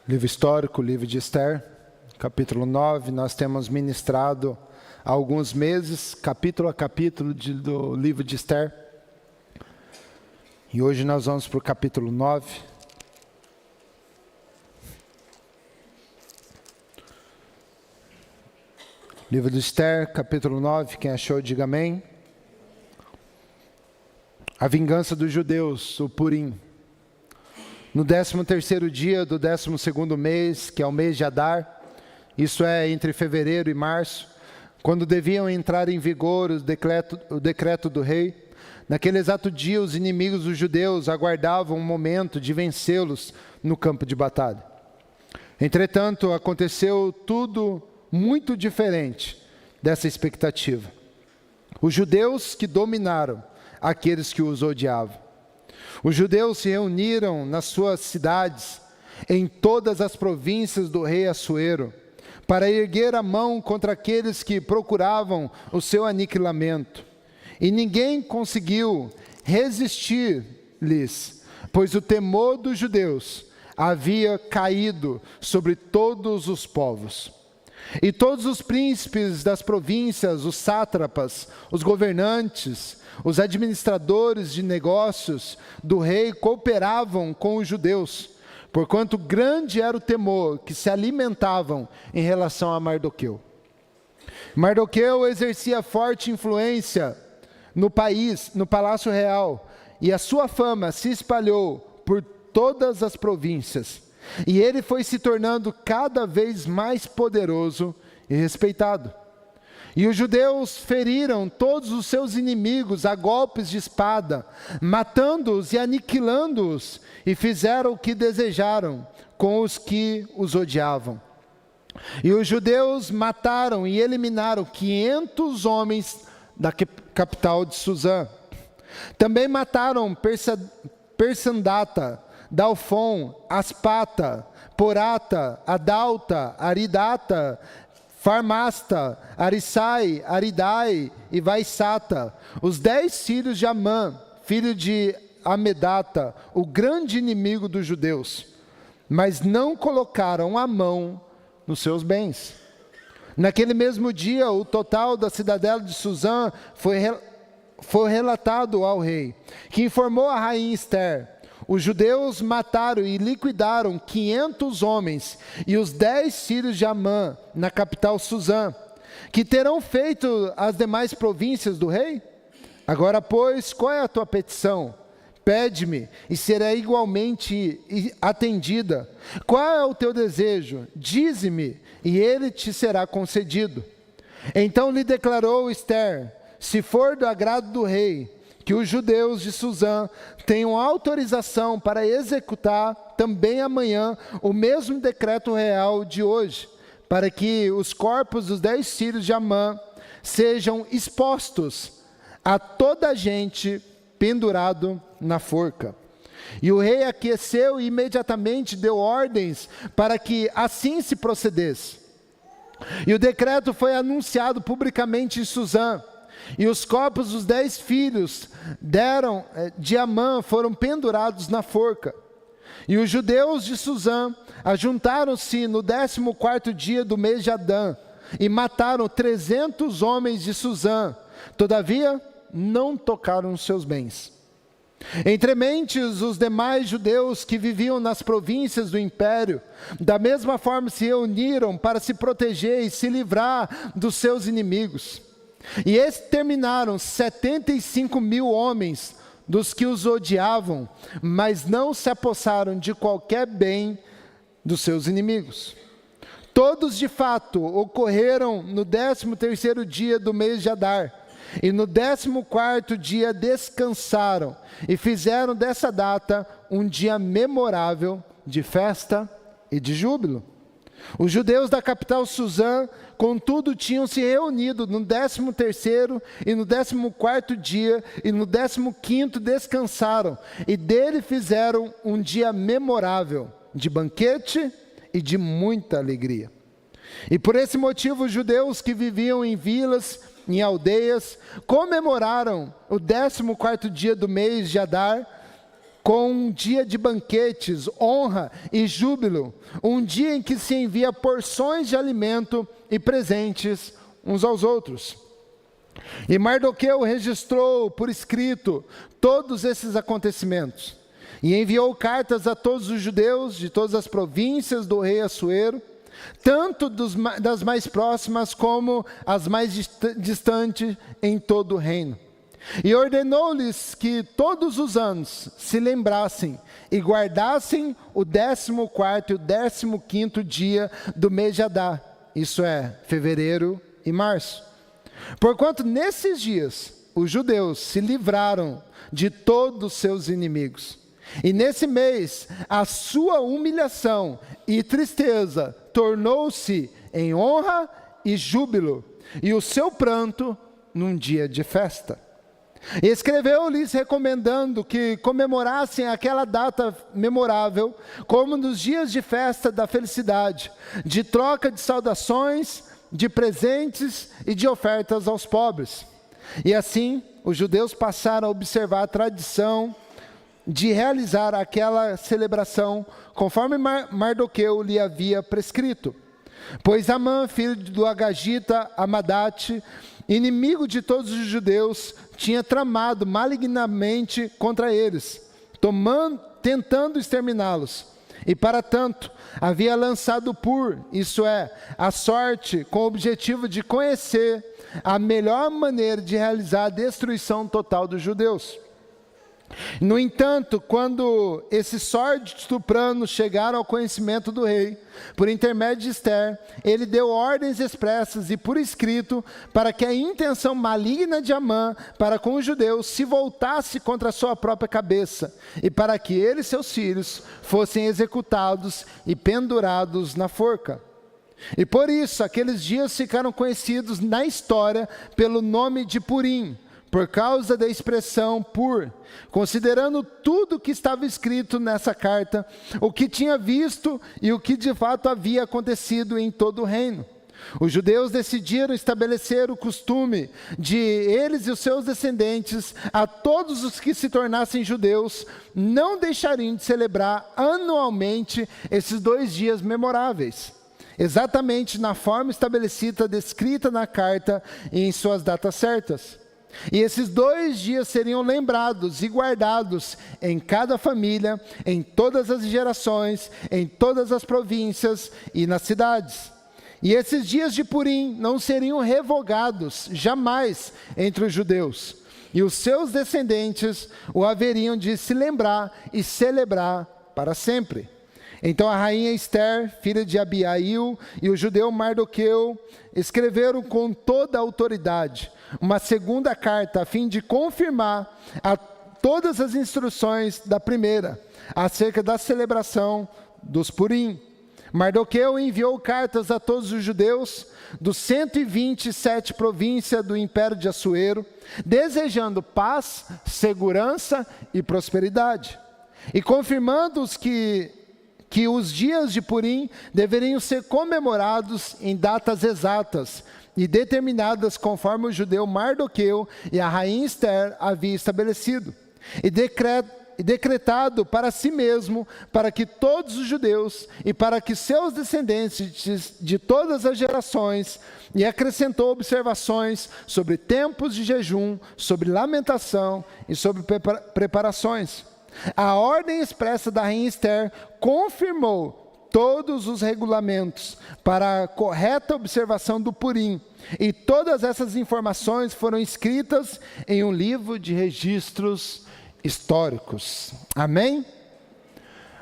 Livro histórico, livro de Esther, capítulo 9, nós temos ministrado há alguns meses, capítulo a capítulo do livro de Esther. E hoje nós vamos para o capítulo 9. Livro de Esther, capítulo 9, quem achou, diga amém. A vingança dos judeus, o Purim. No 13º dia do 12º mês, que é o mês de Adar, isso é entre fevereiro e março, quando deviam entrar em vigor o decreto do rei, naquele exato dia os inimigos dos judeus aguardavam um momento de vencê-los no campo de batalha. Entretanto, aconteceu tudo muito diferente dessa expectativa. Os judeus que dominaram aqueles que os odiavam. Os judeus se reuniram nas suas cidades, em todas as províncias do rei Assuero, para erguer a mão contra aqueles que procuravam o seu aniquilamento. E ninguém conseguiu resistir-lhes, pois o temor dos judeus havia caído sobre todos os povos. E todos os príncipes das províncias, os sátrapas, os governantes, os administradores de negócios do rei cooperavam com os judeus, porquanto grande era o temor que se alimentavam em relação a Mardoqueu. Mardoqueu exercia forte influência no país, no palácio real, e a sua fama se espalhou por todas as províncias. E ele foi se tornando cada vez mais poderoso e respeitado. E os judeus feriram todos os seus inimigos a golpes de espada, matando-os e aniquilando-os, e fizeram o que desejaram com os que os odiavam. E os judeus mataram e eliminaram 500 homens da capital de Suzã. Também mataram Persandata, Dalfon, Aspata, Porata, Adalta, Aridata, Farmasta, Arissai, Aridai e Vaissata, os 10 filhos de Amã, filho de Amedata, o grande inimigo dos judeus, mas não colocaram a mão nos seus bens. Naquele mesmo dia, o total da cidadela de Suzã foi relatado ao rei, que informou a rainha Esther: os judeus mataram e liquidaram 500 homens e os 10 filhos de Amã na capital Suzã, que terão feito as demais províncias do rei? Agora, pois, qual é a tua petição? Pede-me e será igualmente atendida. Qual é o teu desejo? Dize-me e ele te será concedido. Então lhe declarou Esther: se for do agrado do rei, que os judeus de Suzã tenham autorização para executar também amanhã o mesmo decreto real de hoje, para que os corpos dos 10 filhos de Amã sejam expostos a toda a gente pendurado na forca. E o rei aqueceu e imediatamente deu ordens para que assim se procedesse. E o decreto foi anunciado publicamente em Suzã. E os corpos dos 10 filhos de Amã foram pendurados na forca. E os judeus de Suzã ajuntaram-se no 14º dia do mês de Adã, e mataram 300 homens de Suzã. Todavia, não tocaram os seus bens. Entre mentes, os demais judeus que viviam nas províncias do império, da mesma forma se reuniram para se proteger e se livrar dos seus inimigos. E exterminaram 75.000 homens dos que os odiavam, mas não se apossaram de qualquer bem dos seus inimigos. Todos de fato ocorreram no 13º dia do mês de Adar, e no 14º dia descansaram, e fizeram dessa data um dia memorável de festa e de júbilo. Os judeus da capital Suzã, contudo, tinham se reunido no 13º e no 14º dia, e no 15º descansaram, e dele fizeram um dia memorável, de banquete e de muita alegria. E por esse motivo, os judeus que viviam em vilas, em aldeias, comemoraram o 14º dia do mês de Adar, com um dia de banquetes, honra e júbilo, um dia em que se envia porções de alimento e presentes uns aos outros. E Mardoqueu registrou por escrito todos esses acontecimentos, e enviou cartas a todos os judeus de todas as províncias do rei Assuero, tanto das mais próximas como as mais distantes em todo o reino. E ordenou-lhes que todos os anos se lembrassem e guardassem o 14º e o 15º dia do mês de Adar, isso é, fevereiro e março. Porquanto nesses dias os judeus se livraram de todos os seus inimigos. E nesse mês a sua humilhação e tristeza tornou-se em honra e júbilo, e o seu pranto num dia de festa. E escreveu-lhes recomendando que comemorassem aquela data memorável, como nos dias de festa da felicidade, de troca de saudações, de presentes e de ofertas aos pobres. E assim, os judeus passaram a observar a tradição de realizar aquela celebração, conforme Mardoqueu lhe havia prescrito. Pois Amã, filho do Agagita Amadate, inimigo de todos os judeus, tinha tramado malignamente contra eles, tentando exterminá-los. E para tanto, havia lançado isso é, a sorte, com o objetivo de conhecer a melhor maneira de realizar a destruição total dos judeus. No entanto, quando esses sórdidos planos chegaram ao conhecimento do rei, por intermédio de Ester, ele deu ordens expressas e por escrito para que a intenção maligna de Amã para com os judeus se voltasse contra a sua própria cabeça, e para que ele e seus filhos fossem executados e pendurados na forca. E por isso, aqueles dias ficaram conhecidos na história pelo nome de Purim, por causa da expressão pur, considerando tudo o que estava escrito nessa carta, o que tinha visto e o que de fato havia acontecido em todo o reino. Os judeus decidiram estabelecer o costume de eles e os seus descendentes, a todos os que se tornassem judeus, não deixariam de celebrar anualmente esses 2 dias memoráveis, exatamente na forma estabelecida, descrita na carta e em suas datas certas. E esses 2 dias seriam lembrados e guardados em cada família, em todas as gerações, em todas as províncias e nas cidades. E esses dias de Purim não seriam revogados jamais entre os judeus. E os seus descendentes o haveriam de se lembrar e celebrar para sempre. Então a rainha Ester, filha de Abiail, e o judeu Mardoqueu escreveram com toda a autoridade uma segunda carta, a fim de confirmar todas as instruções da primeira, acerca da celebração dos Purim. Mardoqueu enviou cartas a todos os judeus dos 127 províncias do Império de Assuero, desejando paz, segurança e prosperidade, e confirmando-os que os dias de Purim deveriam ser comemorados em datas exatas e determinadas conforme o judeu Mardoqueu e a rainha Ester haviam estabelecido, e decretado para si mesmo, para que todos os judeus e para que seus descendentes de todas as gerações, e acrescentou observações sobre tempos de jejum, sobre lamentação e sobre preparações. A ordem expressa da rainha Ester confirmou todos os regulamentos para a correta observação do Purim, e todas essas informações foram escritas em um livro de registros históricos. Amém?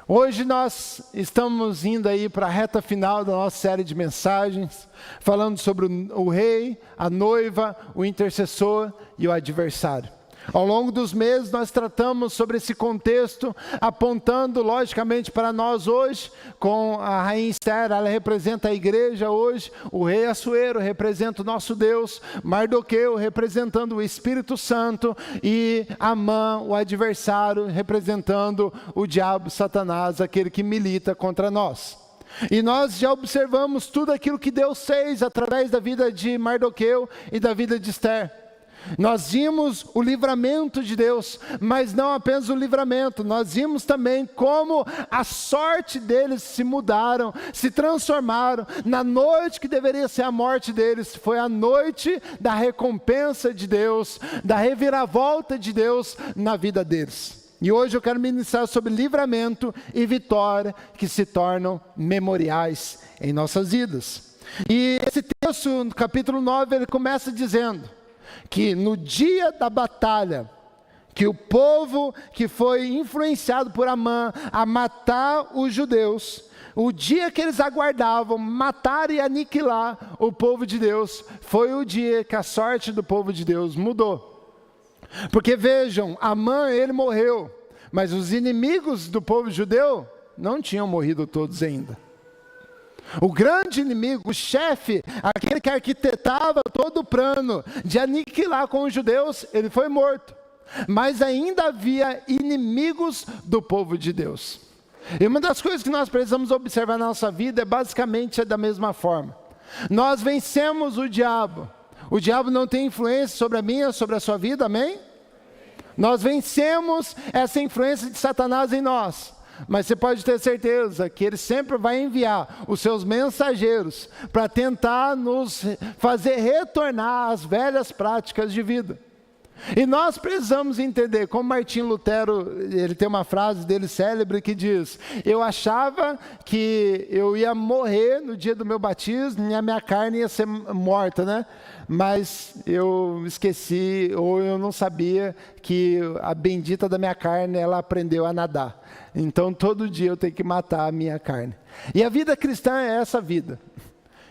Hoje nós estamos indo aí para a reta final da nossa série de mensagens, falando sobre o rei, a noiva, o intercessor e o adversário. Ao longo dos meses nós tratamos sobre esse contexto, apontando logicamente para nós hoje, com a rainha Ester, ela representa a igreja hoje, o rei Assuero representa o nosso Deus, Mardoqueu representando o Espírito Santo, e Amã, o adversário, representando o diabo, Satanás, aquele que milita contra nós. E nós já observamos tudo aquilo que Deus fez através da vida de Mardoqueu e da vida de Ester. Nós vimos o livramento de Deus, mas não apenas o livramento, nós vimos também como a sorte deles se mudaram, se transformaram. Na noite que deveria ser a morte deles, foi a noite da recompensa de Deus, da reviravolta de Deus na vida deles. E hoje eu quero ministrar sobre livramento e vitória que se tornam memoriais em nossas vidas. E esse texto, no capítulo 9, ele começa dizendo que no dia da batalha, que o povo que foi influenciado por Amã a matar os judeus, o dia que eles aguardavam matar e aniquilar o povo de Deus, foi o dia que a sorte do povo de Deus mudou. Porque vejam, Amã, ele morreu, mas os inimigos do povo judeu não tinham morrido todos ainda. O grande inimigo, o chefe, aquele que arquitetava todo o plano de aniquilar com os judeus, ele foi morto. Mas ainda havia inimigos do povo de Deus. E uma das coisas que nós precisamos observar na nossa vida é basicamente da mesma forma. Nós vencemos o diabo. O diabo não tem influência sobre a minha, sobre a sua vida, amém? Nós vencemos essa influência de Satanás em nós. Mas você pode ter certeza que ele sempre vai enviar os seus mensageiros para tentar nos fazer retornar às velhas práticas de vida. E nós precisamos entender, como Martim Lutero, ele tem uma frase dele célebre que diz: eu achava que eu ia morrer no dia do meu batismo e a minha carne ia ser morta, né? Mas eu esqueci, ou eu não sabia que a bendita da minha carne, ela aprendeu a nadar. Então todo dia eu tenho que matar a minha carne. E a vida cristã é essa vida.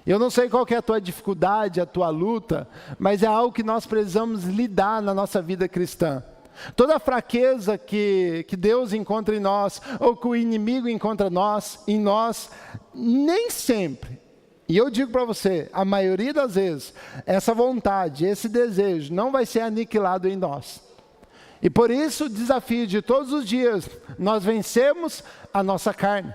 Eu não sei qual que é a tua dificuldade, a tua luta, mas é algo que nós precisamos lidar na nossa vida cristã. Toda fraqueza que Deus encontra em nós, ou que o inimigo encontra em nós, nem sempre, e eu digo para você, a maioria das vezes, essa vontade, esse desejo não vai ser aniquilado em nós. E por isso o desafio de todos os dias, nós vencemos a nossa carne.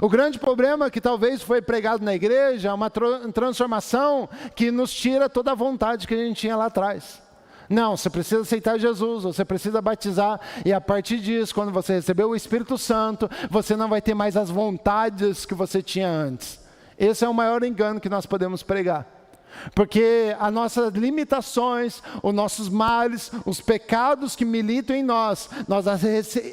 O grande problema que talvez foi pregado na igreja é uma transformação que nos tira toda a vontade que a gente tinha lá atrás. Não, você precisa aceitar Jesus, você precisa batizar, e a partir disso, quando você recebeu o Espírito Santo, você não vai ter mais as vontades que você tinha antes. Esse é o maior engano que nós podemos pregar. Porque as nossas limitações, os nossos males, os pecados que militam em nós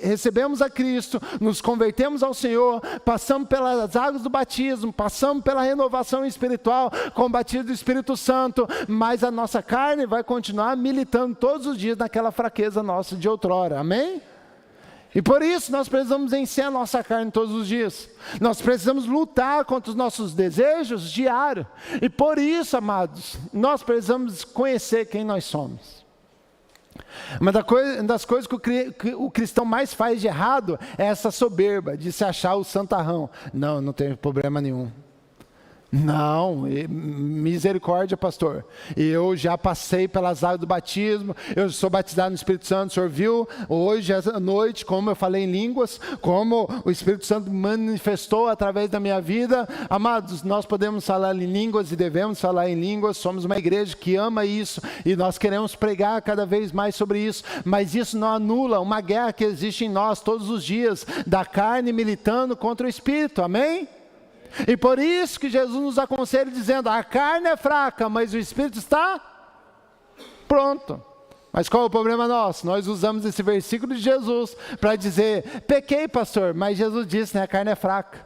recebemos a Cristo, nos convertemos ao Senhor, passamos pelas águas do batismo, passamos pela renovação espiritual, com o batismo do Espírito Santo, mas a nossa carne vai continuar militando todos os dias naquela fraqueza nossa de outrora, amém? E por isso nós precisamos vencer a nossa carne todos os dias. Nós precisamos lutar contra os nossos desejos diário. E por isso, amados, nós precisamos conhecer quem nós somos. Uma das coisas que o cristão mais faz de errado é essa soberba de se achar o santarrão. Não, não tem problema nenhum. Não, misericórdia, pastor. Eu já passei pelas águas do batismo, eu sou batizado no Espírito Santo. O senhor viu hoje à noite como eu falei em línguas, como o Espírito Santo manifestou através da minha vida. Amados, nós podemos falar em línguas e devemos falar em línguas. Somos uma igreja que ama isso e nós queremos pregar cada vez mais sobre isso, mas isso não anula uma guerra que existe em nós todos os dias, da carne militando contra o Espírito, amém? E por isso que Jesus nos aconselha dizendo: a carne é fraca, mas o Espírito está pronto. Mas qual é o problema nosso? Nós usamos esse versículo de Jesus para dizer: pequei, pastor, mas Jesus disse, né, a carne é fraca.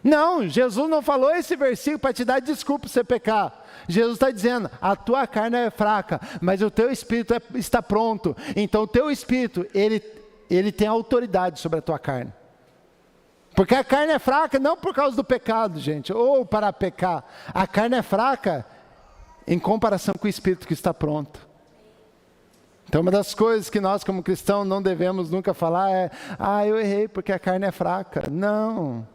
Não, Jesus não falou esse versículo para te dar desculpa você pecar. Jesus está dizendo: a tua carne é fraca, mas o teu Espírito está pronto. Então o teu Espírito, ele tem autoridade sobre a tua carne. Porque a carne é fraca não por causa do pecado, gente, ou para pecar. A carne é fraca em comparação com o Espírito que está pronto. Então uma das coisas que nós como cristãos não devemos nunca falar é: eu errei porque a carne é fraca. Não.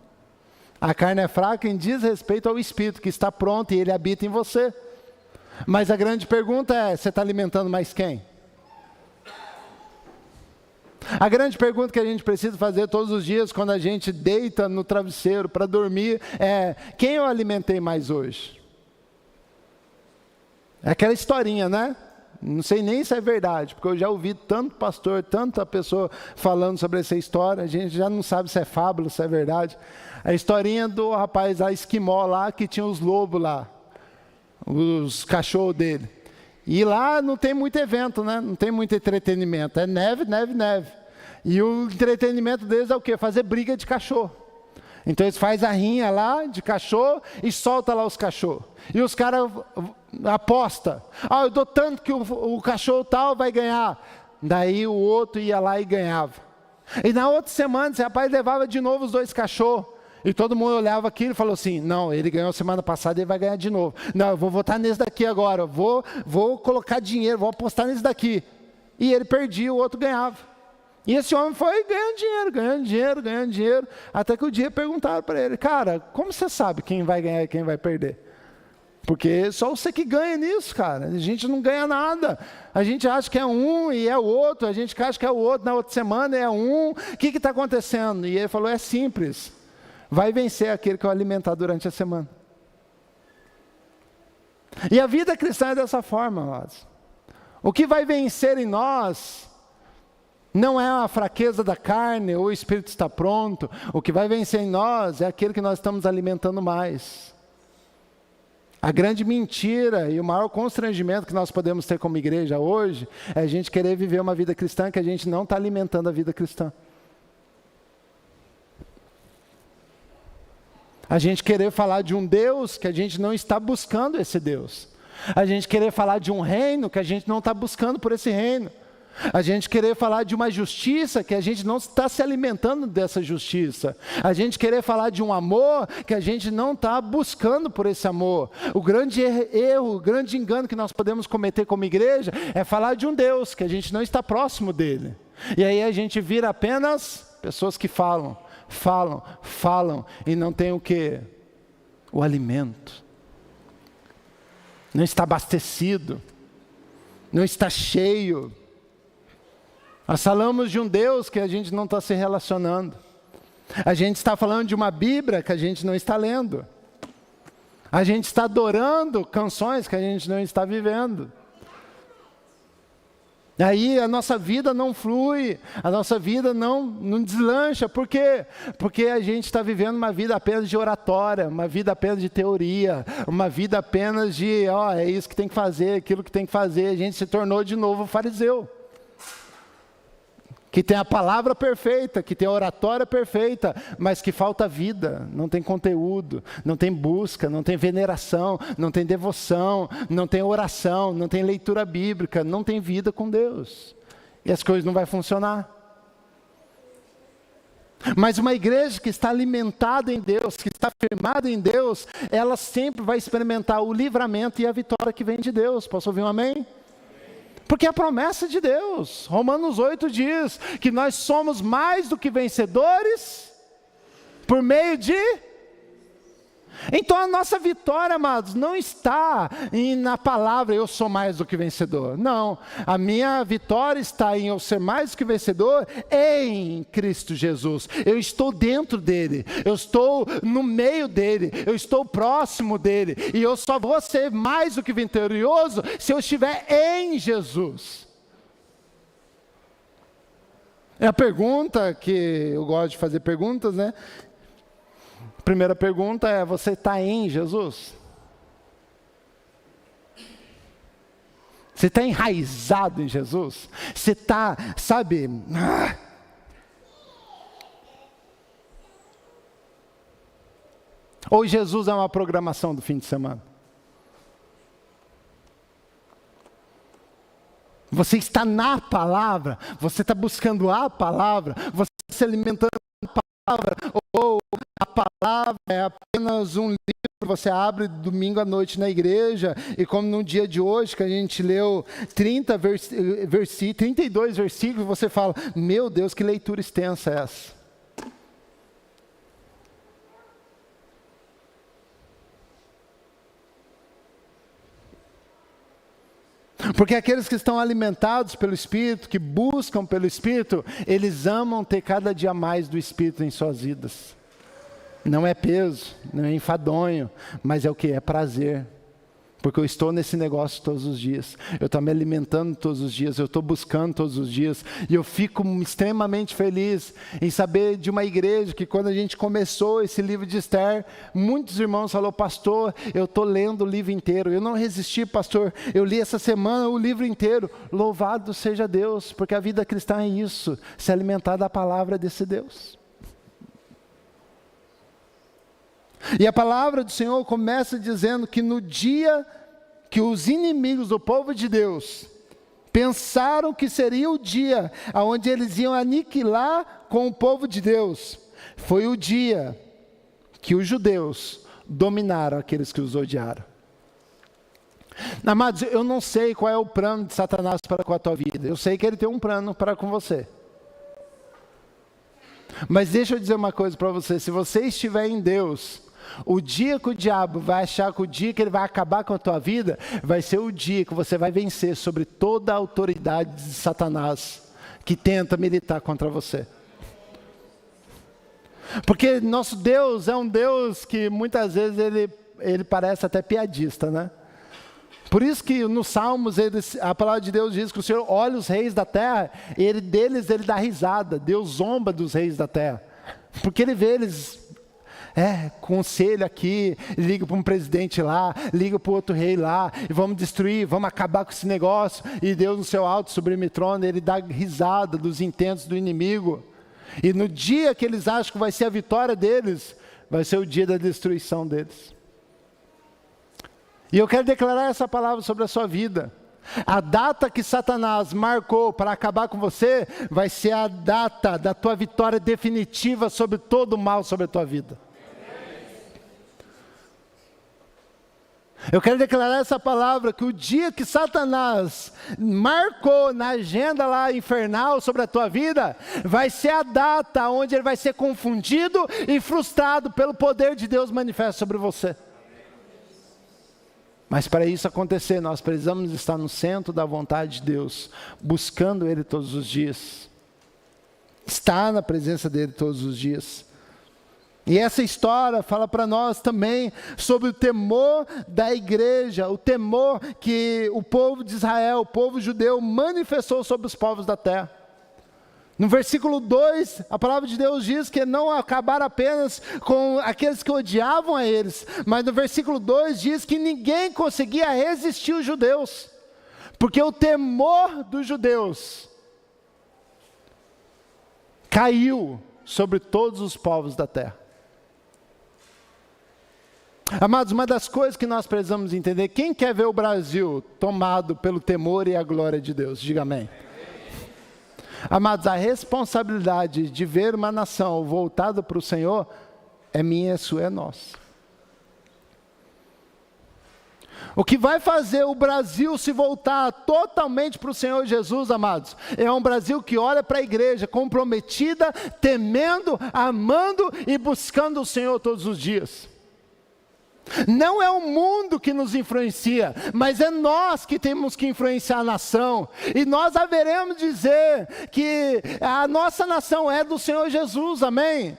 A carne é fraca em diz respeito ao Espírito que está pronto e ele habita em você. Mas a grande pergunta é: você está alimentando mais quem? A grande pergunta que a gente precisa fazer todos os dias quando a gente deita no travesseiro para dormir é: quem eu alimentei mais hoje? É aquela historinha, né? Não sei nem se é verdade, porque eu já ouvi tanto pastor, tanta pessoa falando sobre essa história, a gente já não sabe se é fábula, se é verdade. A historinha do rapaz lá, esquimó lá, que tinha os lobos lá, os cachorros dele. E lá não tem muito evento, né? Não tem muito entretenimento, é neve, neve, neve. E o entretenimento deles é o quê? Fazer briga de cachorro. Então eles fazem a rinha lá de cachorro e solta lá os cachorros. E os caras apostam. Eu dou tanto que o cachorro tal vai ganhar. Daí o outro ia lá e ganhava. E na outra semana esse rapaz levava de novo os 2 cachorros. E todo mundo olhava aquilo e falou assim, não, ele ganhou semana passada, ele vai ganhar de novo. Não, eu vou votar nesse daqui agora, vou colocar dinheiro, vou apostar nesse daqui. E ele perdia, o outro ganhava. E esse homem foi ganhando dinheiro, até que o dia perguntaram para ele, cara, como você sabe quem vai ganhar e quem vai perder? Porque só você que ganha nisso, cara. A gente não ganha nada. A gente acha que é um e é o outro, a gente acha que é o outro, na outra semana é um. O que está acontecendo? E ele falou, é simples. Vai vencer aquele que eu alimentar durante a semana. E a vida cristã é dessa forma, amados. O que vai vencer em nós não é a fraqueza da carne ou o espírito está pronto. O que vai vencer em nós é aquele que nós estamos alimentando mais. A grande mentira e o maior constrangimento que nós podemos ter como igreja hoje é a gente querer viver uma vida cristã que a gente não está alimentando a vida cristã. A gente querer falar de um Deus que a gente não está buscando esse Deus. A gente querer falar de um reino que a gente não está buscando por esse reino. A gente querer falar de uma justiça que a gente não está se alimentando dessa justiça. A gente querer falar de um amor que a gente não está buscando por esse amor. O grande erro, o grande engano que nós podemos cometer como igreja é falar de um Deus que a gente não está próximo dele. E aí a gente vira apenas pessoas que falam e não tem o quê? O alimento. Não está abastecido, não está cheio. Nós falamos de um Deus que a gente não está se relacionando. A gente está falando de uma Bíblia que a gente não está lendo. A gente está adorando canções que a gente não está vivendo. Aí a nossa vida não flui, a nossa vida não deslancha. Por quê? Porque a gente está vivendo uma vida apenas de oratória, uma vida apenas de teoria, uma vida apenas de, é isso que tem que fazer, aquilo que tem que fazer. A gente se tornou de novo fariseu. Que tem a palavra perfeita, que tem a oratória perfeita, mas que falta vida, não tem conteúdo, não tem busca, não tem veneração, não tem devoção, não tem oração, não tem leitura bíblica, não tem vida com Deus. E as coisas não vão funcionar. Mas uma igreja que está alimentada em Deus, que está firmada em Deus, ela sempre vai experimentar o livramento e a vitória que vem de Deus. Posso ouvir um amém? Porque é a promessa de Deus. Romanos 8 diz que nós somos mais do que vencedores por meio de... Então a nossa vitória, amados, não está na palavra eu sou mais do que vencedor. Não, a minha vitória está em eu ser mais do que vencedor em Cristo Jesus. Eu estou dentro dele, eu estou no meio dele, eu estou próximo dele. E eu só vou ser mais do que vitorioso se eu estiver em Jesus. É a pergunta que eu gosto de fazer perguntas, né? Primeira pergunta é, você está em Jesus? Você está enraizado em Jesus? Você está, sabe... Ou Jesus é uma programação do fim de semana? Você está na palavra? Você está buscando a palavra? Você está se alimentando da palavra? Ou a palavra é apenas um livro que você abre domingo à noite na igreja, e como no dia de hoje, que a gente leu 32 versículos, você fala, meu Deus, que leitura extensa é essa? Porque aqueles que estão alimentados pelo Espírito, que buscam pelo Espírito, eles amam ter cada dia mais do Espírito em suas vidas. Não é peso, não é enfadonho, mas é o que? É prazer. Porque eu estou nesse negócio todos os dias, eu estou me alimentando todos os dias, eu estou buscando todos os dias, e eu fico extremamente feliz em saber de uma igreja que quando a gente começou esse livro de Esther, muitos irmãos falaram: pastor, eu estou lendo o livro inteiro. Eu não resisti, pastor, eu li essa semana o livro inteiro. Louvado seja Deus, porque a vida cristã é isso, se alimentar da palavra desse Deus. E a palavra do Senhor começa dizendo que no dia que os inimigos do povo de Deus pensaram que seria o dia onde eles iam aniquilar com o povo de Deus, foi o dia que os judeus dominaram aqueles que os odiaram. Amados, eu não sei qual é o plano de Satanás para com a tua vida. Eu sei que ele tem um plano para com você. Mas deixa eu dizer uma coisa para você: se você estiver em Deus, o dia que o diabo vai achar que o dia que ele vai acabar com a tua vida, vai ser o dia que você vai vencer sobre toda a autoridade de Satanás que tenta militar contra você. Porque nosso Deus é um Deus que muitas vezes ele parece até piadista, né? Por isso que nos Salmos a palavra de Deus diz que o Senhor olha os reis da terra, e deles ele dá risada. Deus zomba dos reis da terra, porque ele vê eles conselho aqui, liga para um presidente lá, liga para o outro rei lá, e vamos destruir, vamos acabar com esse negócio. E Deus no seu alto sublime trono, ele dá risada dos intentos do inimigo. E no dia que eles acham que vai ser a vitória deles, vai ser o dia da destruição deles. E eu quero declarar essa palavra sobre a sua vida. A data que Satanás marcou para acabar com você, vai ser a data da tua vitória definitiva sobre todo o mal sobre a tua vida. Eu quero declarar essa palavra, que o dia que Satanás marcou na agenda lá infernal sobre a tua vida, vai ser a data onde ele vai ser confundido e frustrado pelo poder de Deus manifesto sobre você. Mas para isso acontecer, nós precisamos estar no centro da vontade de Deus, buscando Ele todos os dias, estar na presença dEle todos os dias. E essa história fala para nós também sobre o temor da igreja, o temor que o povo de Israel, o povo judeu, manifestou sobre os povos da terra. No versículo 2, a palavra de Deus diz que não acabaram apenas com aqueles que odiavam a eles, mas no versículo 2 diz que ninguém conseguia resistir os judeus, porque o temor dos judeus caiu sobre todos os povos da terra. Amados, uma das coisas que nós precisamos entender: quem quer ver o Brasil tomado pelo temor e a glória de Deus? Diga amém. Amados, a responsabilidade de ver uma nação voltada para o Senhor é minha, é sua, é nossa. O que vai fazer o Brasil se voltar totalmente para o Senhor Jesus, amados, é um Brasil que olha para a igreja comprometida, temendo, amando e buscando o Senhor todos os dias. Não é o mundo que nos influencia, mas é nós que temos que influenciar a nação. E nós haveremos dizer que a nossa nação é do Senhor Jesus, amém?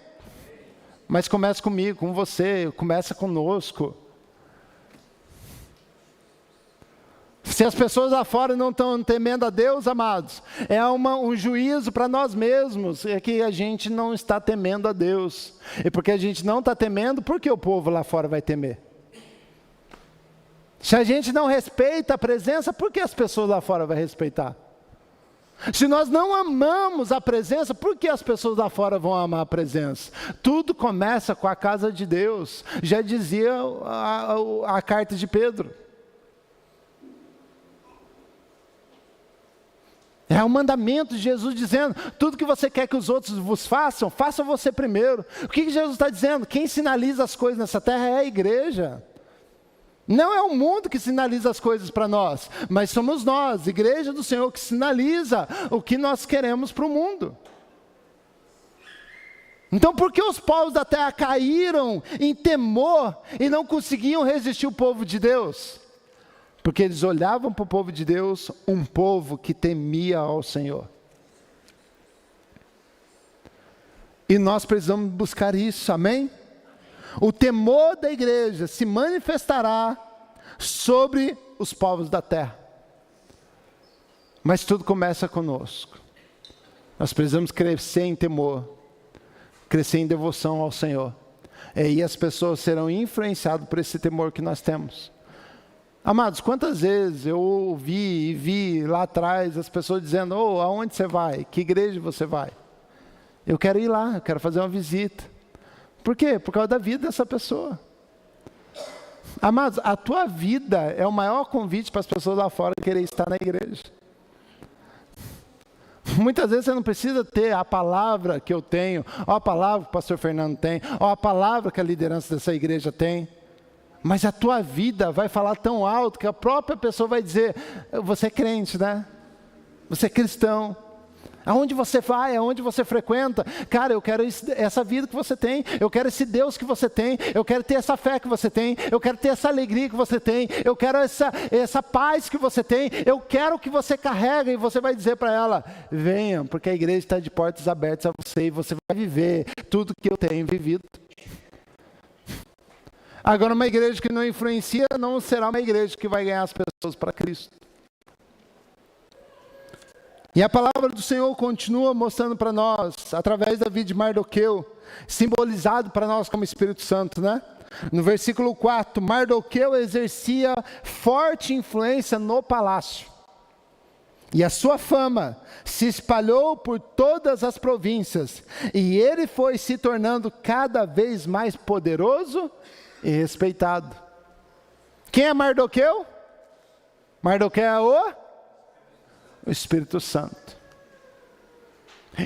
Mas começa comigo, com você, começa conosco. Se as pessoas lá fora não estão temendo a Deus, amados, é um juízo para nós mesmos, é que a gente não está temendo a Deus. E porque a gente não está temendo, por que o povo lá fora vai temer? Se a gente não respeita a presença, por que as pessoas lá fora vão respeitar? Se nós não amamos a presença, por que as pessoas lá fora vão amar a presença? Tudo começa com a casa de Deus, já dizia a carta de Pedro. É o mandamento de Jesus dizendo: tudo que você quer que os outros vos façam, faça você primeiro. O que Jesus está dizendo? Quem sinaliza as coisas nessa terra é a igreja. Não é o mundo que sinaliza as coisas para nós, mas somos nós, igreja do Senhor, que sinaliza o que nós queremos para o mundo. Então por que os povos da terra caíram em temor e não conseguiam resistir o povo de Deus? Porque eles olhavam para o povo de Deus, um povo que temia ao Senhor. E nós precisamos buscar isso, amém? O temor da igreja se manifestará sobre os povos da terra. Mas tudo começa conosco. Nós precisamos crescer em temor, crescer em devoção ao Senhor. E aí as pessoas serão influenciadas por esse temor que nós temos. Amados, quantas vezes eu ouvi e vi lá atrás as pessoas dizendo: "Oh, aonde você vai? Que igreja você vai?" Eu quero ir lá, eu quero fazer uma visita. Por quê? Por causa da vida dessa pessoa. Amados, a tua vida é o maior convite para as pessoas lá fora querer estar na igreja. Muitas vezes você não precisa ter a palavra que eu tenho, ou a palavra que o pastor Fernando tem, ou a palavra que a liderança dessa igreja tem. Mas a tua vida vai falar tão alto que a própria pessoa vai dizer: "Você é crente, né? Você é cristão. Aonde você vai, aonde você frequenta, cara, eu quero essa vida que você tem, eu quero esse Deus que você tem, eu quero ter essa fé que você tem, eu quero ter essa alegria que você tem, eu quero essa paz que você tem, eu quero que você carrega." E você vai dizer para ela: "Venha, porque a igreja está de portas abertas a você e você vai viver tudo que eu tenho vivido." Agora, uma igreja que não influencia não será uma igreja que vai ganhar as pessoas para Cristo. E a palavra do Senhor continua mostrando para nós, através da vida de Mardoqueu, simbolizado para nós como Espírito Santo, né? No versículo 4, Mardoqueu exercia forte influência no palácio. E a sua fama se espalhou por todas as províncias. E ele foi se tornando cada vez mais poderoso e respeitado. Quem é Mardoqueu? Mardoqueu é o Espírito Santo.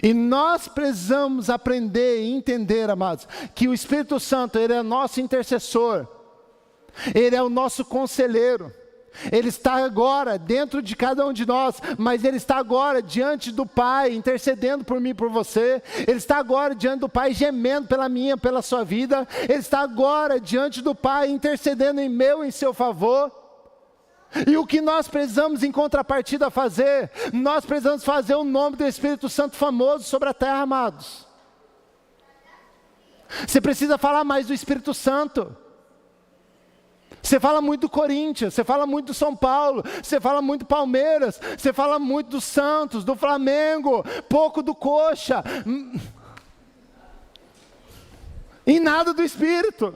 E nós precisamos aprender e entender, amados, que o Espírito Santo, ele é nosso intercessor, ele é o nosso conselheiro, ele está agora dentro de cada um de nós, mas ele está agora diante do Pai, intercedendo por mim e por você. Ele está agora diante do Pai, gemendo pela minha, pela sua vida. Ele está agora diante do Pai, intercedendo em meu e em seu favor. E o que nós precisamos em contrapartida fazer? Nós precisamos fazer o nome do Espírito Santo famoso sobre a terra, amados. Você precisa falar mais do Espírito Santo. Você fala muito do Corinthians, você fala muito do São Paulo, você fala muito do Palmeiras, você fala muito do Santos, do Flamengo, pouco do Coxa. E nada do Espírito.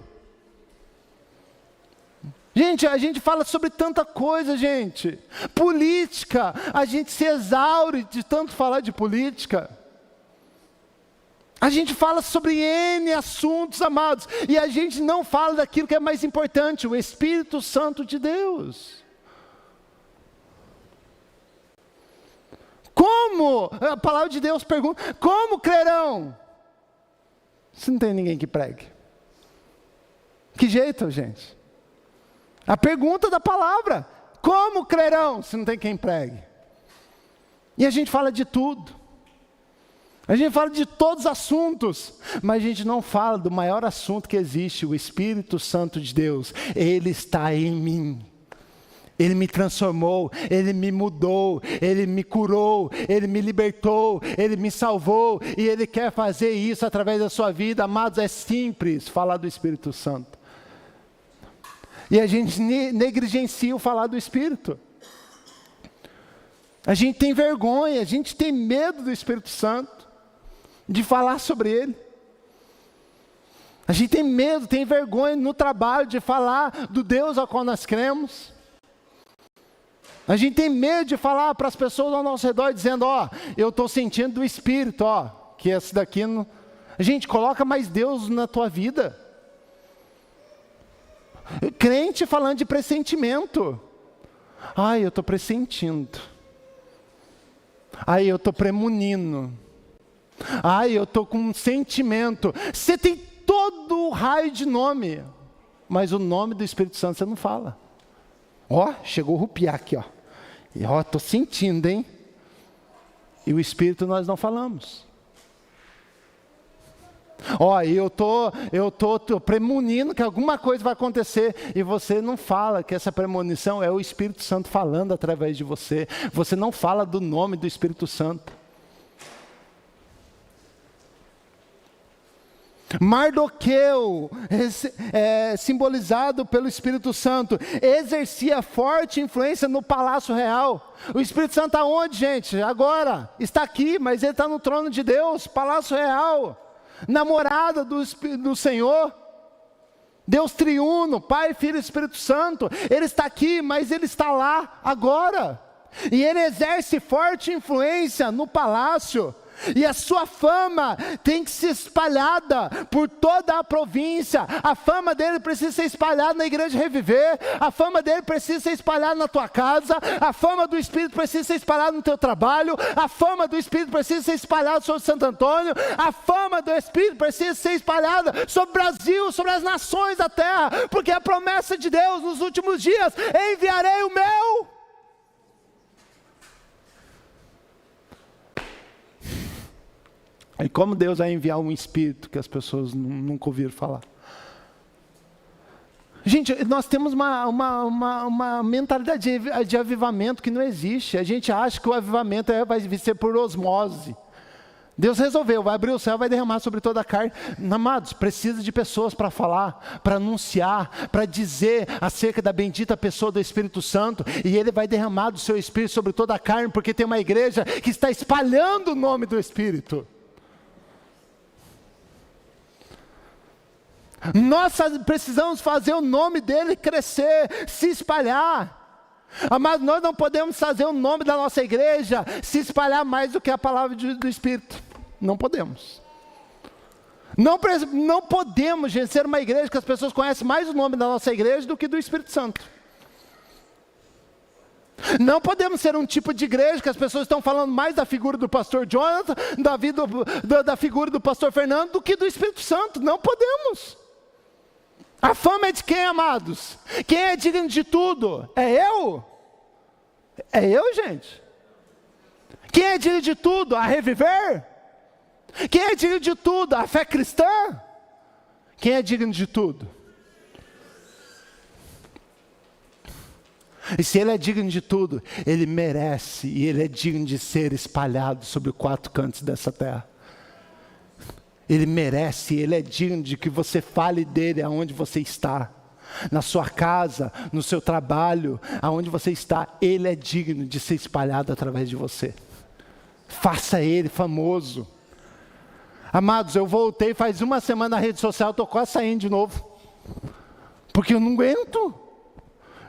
Gente, a gente fala sobre tanta coisa, gente. Política, a gente se exaure de tanto falar de política. A gente fala sobre N assuntos, amados, e a gente não fala daquilo que é mais importante, o Espírito Santo de Deus. Como? A palavra de Deus pergunta: como crerão? Se não tem ninguém que pregue. Que jeito, gente? A pergunta da palavra: como crerão se não tem quem pregue? E a gente fala de tudo. A gente fala de todos os assuntos, mas a gente não fala do maior assunto que existe, o Espírito Santo de Deus. Ele está em mim. Ele me transformou, Ele me mudou, Ele me curou, Ele me libertou, Ele me salvou, e Ele quer fazer isso através da sua vida. Amados, é simples falar do Espírito Santo. E a gente negligencia o falar do Espírito. A gente tem vergonha, a gente tem medo do Espírito Santo, de falar sobre Ele. A gente tem medo, tem vergonha no trabalho de falar do Deus ao qual nós cremos. A gente tem medo de falar para as pessoas ao nosso redor, dizendo: ó, eu estou sentindo do Espírito, ó, que esse daqui não... Gente, coloca mais Deus na tua vida. Crente falando de pressentimento. Ai, eu estou pressentindo. Ai, eu estou premunindo. Ai, eu estou com um sentimento. Você tem todo o raio de nome, mas o nome do Espírito Santo você não fala. Ó, chegou o rupiar aqui, ó. E ó, estou sentindo, hein? E o Espírito nós não falamos. Ó, eu tô premonindo que alguma coisa vai acontecer, e você não fala que essa premonição é o Espírito Santo falando através de você. Você não fala do nome do Espírito Santo. Mardoqueu, simbolizado pelo Espírito Santo, exercia forte influência no palácio real. O Espírito Santo está onde, gente? Agora, está aqui, mas ele está no trono de Deus, palácio real, namorada do Senhor. Deus triuno, Pai, Filho e Espírito Santo, Ele está aqui, mas Ele está lá agora. E Ele exerce forte influência no palácio. E a sua fama tem que ser espalhada por toda a província. A fama dele precisa ser espalhada na Igreja Reviver. A fama dele precisa ser espalhada na tua casa. A fama do Espírito precisa ser espalhada no teu trabalho. A fama do Espírito precisa ser espalhada sobre Santo Antônio. A fama do Espírito precisa ser espalhada sobre o Brasil, sobre as nações da terra. Porque a promessa de Deus nos últimos dias: enviarei o meu. E como Deus vai enviar um Espírito que as pessoas nunca ouviram falar? Gente, nós temos uma mentalidade de avivamento que não existe. A gente acha que o avivamento vai ser por osmose. Deus resolveu, vai abrir o céu, vai derramar sobre toda a carne. Amados, precisa de pessoas para falar, para anunciar, para dizer acerca da bendita pessoa do Espírito Santo. E Ele vai derramar do seu Espírito sobre toda a carne, porque tem uma igreja que está espalhando o nome do Espírito. Nós precisamos fazer o nome dele crescer, se espalhar. Mas nós não podemos fazer o nome da nossa igreja se espalhar mais do que a palavra do Espírito. Não podemos. Não podemos, gente, ser uma igreja que as pessoas conhecem mais o nome da nossa igreja do que do Espírito Santo. Não podemos ser um tipo de igreja que as pessoas estão falando mais da figura do pastor Jonathan, da figura do pastor Fernando, do que do Espírito Santo. Não podemos. A fama é de quem, amados? Quem é digno de tudo? É eu? É eu, gente? Quem é digno de tudo? A Reviver? Quem é digno de tudo? A fé cristã? Quem é digno de tudo? E se Ele é digno de tudo, Ele merece e Ele é digno de ser espalhado sobre os quatro cantos dessa terra. Ele merece, Ele é digno de que você fale dele aonde você está. Na sua casa, no seu trabalho, aonde você está, Ele é digno de ser espalhado através de você. Faça Ele famoso. Amados, eu voltei faz uma semana na rede social, estou quase saindo de novo. Porque eu não aguento.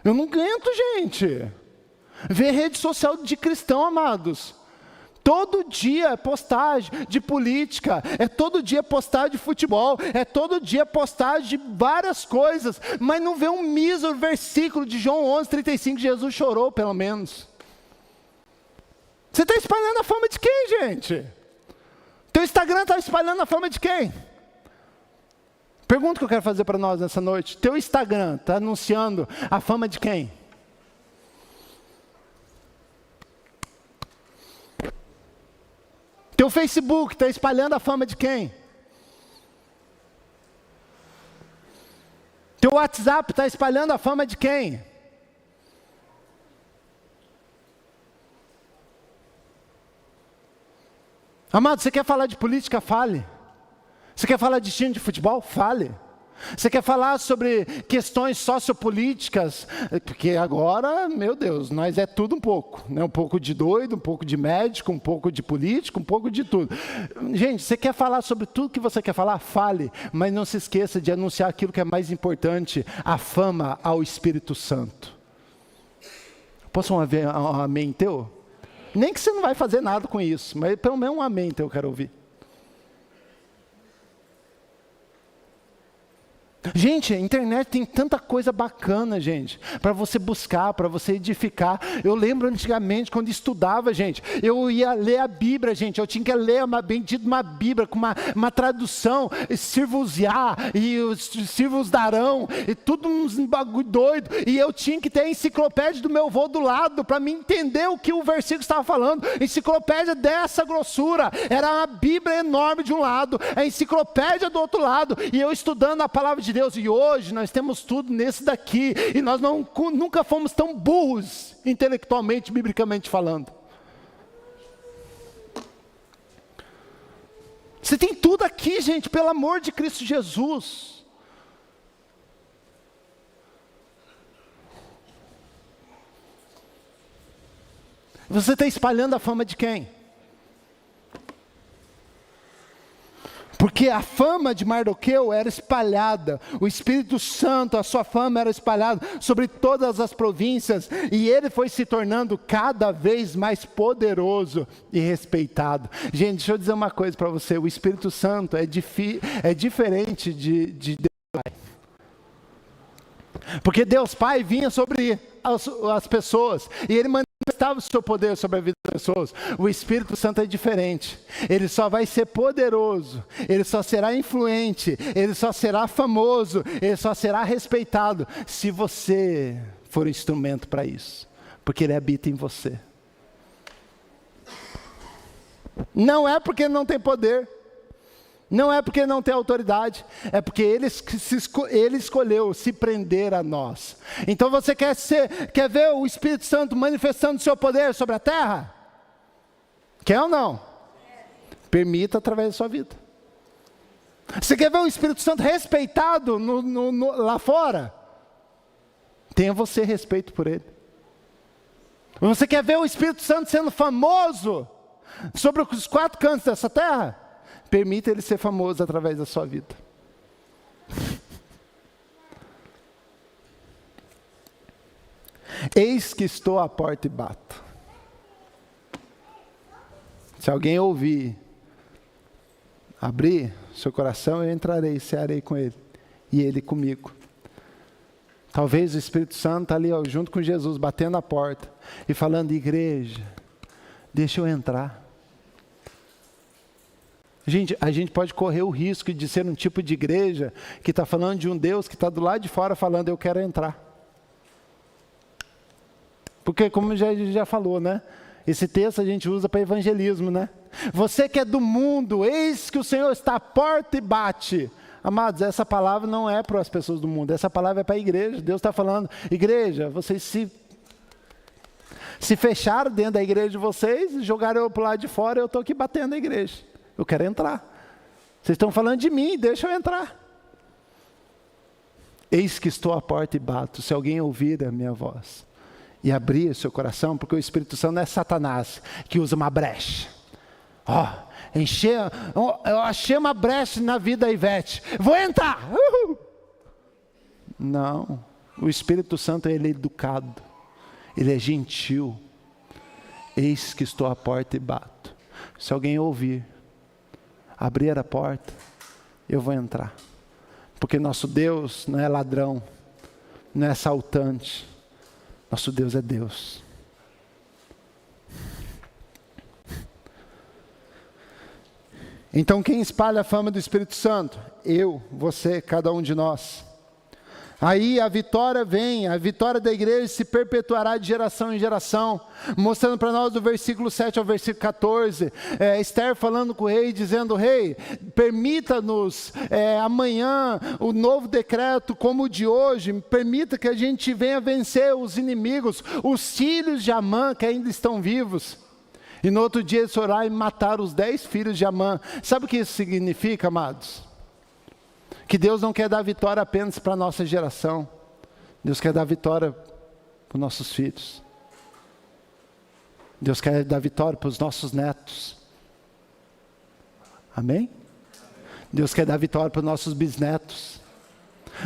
Eu não aguento, gente. Ver rede social de cristão, amados. Todo dia é postagem de política, é todo dia postagem de futebol, é todo dia postagem de várias coisas, mas não vê um mísero versículo de João 11:35, Jesus chorou pelo menos. Você está espalhando a fama de quem, gente? Teu Instagram está espalhando a fama de quem? Pergunta que eu quero fazer para nós nessa noite. Teu Instagram está anunciando a fama de quem? Teu Facebook está espalhando a fama de quem? Teu WhatsApp está espalhando a fama de quem? Amado, você quer falar de política? Fale. Você quer falar de time de futebol? Fale. Você quer falar sobre questões sociopolíticas? Porque agora, meu Deus, nós é tudo um pouco, né? Um pouco de doido, um pouco de médico, um pouco de político, um pouco de tudo. Gente, você quer falar sobre tudo que você quer falar? Fale, mas não se esqueça de anunciar aquilo que é mais importante, a fama ao Espírito Santo. Posso um amém teu? Nem que você não vai fazer nada com isso, mas pelo menos um amém teu eu quero ouvir. Gente, a internet tem tanta coisa bacana, gente, para você buscar, para você edificar. Eu lembro antigamente, quando estudava, gente, eu ia ler a Bíblia, gente, eu tinha que ler uma Bíblia com uma tradução, Sirvos-Iá, e os Sirvos darão, e tudo uns bagulho doido, e eu tinha que ter a enciclopédia do meu avô do lado, para me entender o que o versículo estava falando. Enciclopédia dessa grossura, era uma Bíblia enorme de um lado, a enciclopédia do outro lado, e eu estudando a palavra de Deus, e hoje nós temos tudo nesse daqui, e nós nunca fomos tão burros, intelectualmente, biblicamente falando. Você tem tudo aqui, gente, pelo amor de Cristo Jesus. Você está espalhando a fama de quem? Porque a fama de Mardoqueu era espalhada, o Espírito Santo, a sua fama era espalhada sobre todas as províncias, e ele foi se tornando cada vez mais poderoso e respeitado. Gente, deixa eu dizer uma coisa para você, o Espírito Santo é diferente de Deus Pai. Porque Deus Pai vinha sobre as pessoas, e ele manifestava o seu poder sobre a vida das pessoas. O Espírito Santo é diferente, ele só vai ser poderoso, ele só será influente, ele só será famoso, ele só será respeitado, se você for instrumento para isso, porque ele habita em você. Não é porque ele não tem poder, não é porque não tem autoridade, é porque ele escolheu se prender a nós. Então você quer ver o Espírito Santo manifestando seu poder sobre a terra? Quer ou não? Permita através da sua vida. Você quer ver o Espírito Santo respeitado lá fora? Tenha você respeito por ele. Você quer ver o Espírito Santo sendo famoso sobre os 4 cantos dessa terra? Permita ele ser famoso através da sua vida. Eis que estou à porta e bato. Se alguém ouvir, abrir seu coração, eu entrarei, cearei com ele, e ele comigo. Talvez o Espírito Santo está ali, junto com Jesus, batendo a porta, e falando: igreja, deixa eu entrar. Gente, a gente pode correr o risco de ser um tipo de igreja que está falando de um Deus que está do lado de fora falando: eu quero entrar. Porque como já falou, né? Esse texto a gente usa para evangelismo, né? Você que é do mundo, eis que o Senhor está à porta e bate. Amados, essa palavra não é para as pessoas do mundo, essa palavra é para a igreja. Deus está falando: igreja, vocês se fecharam dentro da igreja de vocês, jogaram eu para o lado de fora, eu estou aqui batendo na igreja. Eu quero entrar. Vocês estão falando de mim, deixa eu entrar. Eis que estou à porta e bato. Se alguém ouvir a minha voz e abrir o seu coração, porque o Espírito Santo não é Satanás que usa uma brecha. Eu achei uma brecha na vida da Ivete, vou entrar. Não, o Espírito Santo ele é educado, ele é gentil. Eis que estou à porta e bato. Se alguém ouvir, abrir a porta, eu vou entrar. Porque nosso Deus não é ladrão, não é assaltante. Nosso Deus é Deus. Então quem espalha a fama do Espírito Santo? Eu, você, cada um de nós. Aí a vitória vem, a vitória da igreja se perpetuará de geração em geração, mostrando para nós do versículo 7 ao versículo 14, Esther falando com o rei, dizendo: rei, permita-nos amanhã o novo decreto como o de hoje, permita que a gente venha vencer os inimigos, os filhos de Amã que ainda estão vivos. E no outro dia eles oraram e mataram os 10 filhos de Amã. Sabe o que isso significa, amados? Que Deus não quer dar vitória apenas para a nossa geração. Deus quer dar vitória para os nossos filhos. Deus quer dar vitória para os nossos netos. Amém? Deus quer dar vitória para os nossos bisnetos.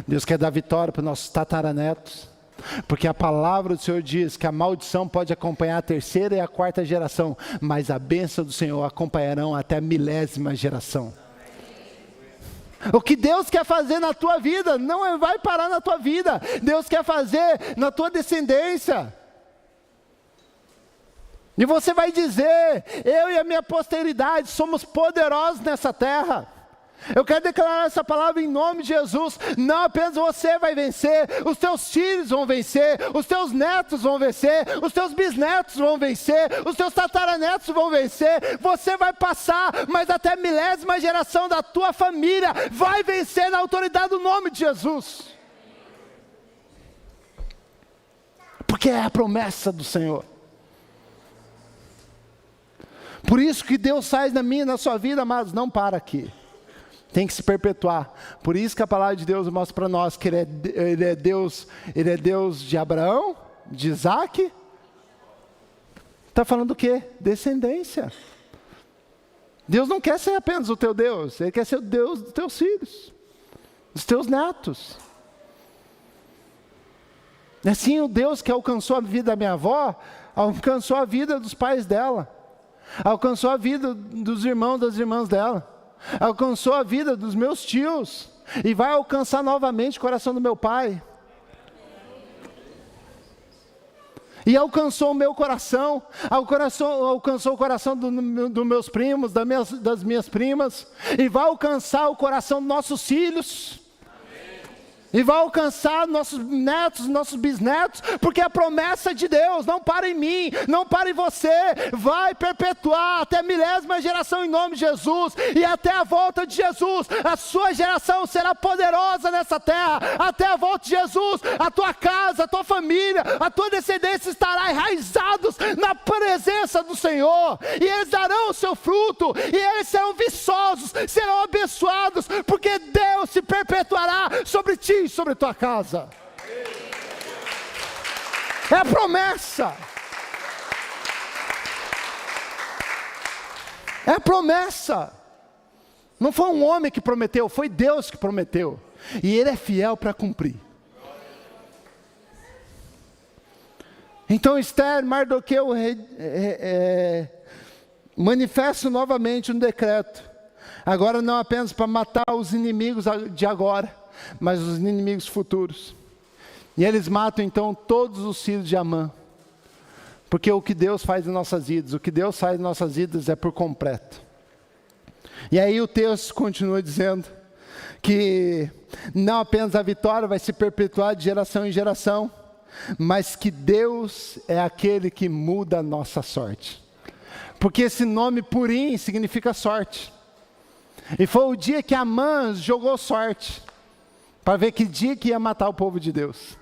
Deus quer dar vitória para os nossos tataranetos. Porque a palavra do Senhor diz que a maldição pode acompanhar a 3ª e a 4ª geração, mas a bênção do Senhor acompanharão até a 1000ª geração. O que Deus quer fazer na tua vida, não vai parar na tua vida. Deus quer fazer na tua descendência. E você vai dizer: eu e a minha posteridade somos poderosos nessa terra. Eu quero declarar essa palavra em nome de Jesus. Não apenas você vai vencer, os teus filhos vão vencer, os teus netos vão vencer, os teus bisnetos vão vencer, os teus tataranetos vão vencer. Você vai passar, mas até a 1000ª geração da tua família vai vencer na autoridade do nome de Jesus. Porque é a promessa do Senhor. Por isso que Deus faz na minha e na sua vida, amados, não para aqui. Tem que se perpetuar. Por isso que a palavra de Deus mostra para nós que Ele é Deus de Abraão, de Isaac. Está falando do quê? Descendência. Deus não quer ser apenas o teu Deus, Ele quer ser o Deus dos teus filhos, dos teus netos. Assim, o Deus que alcançou a vida da minha avó, alcançou a vida dos pais dela, alcançou a vida dos irmãos, das irmãs dela, alcançou a vida dos meus tios, e vai alcançar novamente o coração do meu pai. E alcançou o meu coração, alcançou o coração dos meus primos, das minhas primas, e vai alcançar o coração dos nossos filhos. E vai alcançar nossos netos, nossos bisnetos, porque a promessa de Deus não para em mim, não para em você, vai perpetuar até a 1000ª geração em nome de Jesus, e até a volta de Jesus, a sua geração será poderosa nessa terra, até a volta de Jesus, a tua casa, a tua família, a tua descendência estará enraizados na presença do Senhor, e eles darão o seu fruto, e eles serão viçosos, serão abençoados, porque Deus se perpetuará sobre ti, sobre a tua casa. É a promessa. É a promessa. Não foi um homem que prometeu, foi Deus que prometeu. E Ele é fiel para cumprir. Então Esther, Mardoqueu manifesta novamente um decreto. Agora não apenas para matar os inimigos de agora, mas os inimigos futuros. E eles matam então todos os filhos de Amã. Porque o que Deus faz em nossas vidas, o que Deus faz em nossas vidas é por completo. E aí o texto continua dizendo que não apenas a vitória vai se perpetuar de geração em geração, mas que Deus é aquele que muda a nossa sorte. Porque esse nome Purim significa sorte. E foi o dia que Amã jogou sorte, para ver que dia que ia matar o povo de Deus.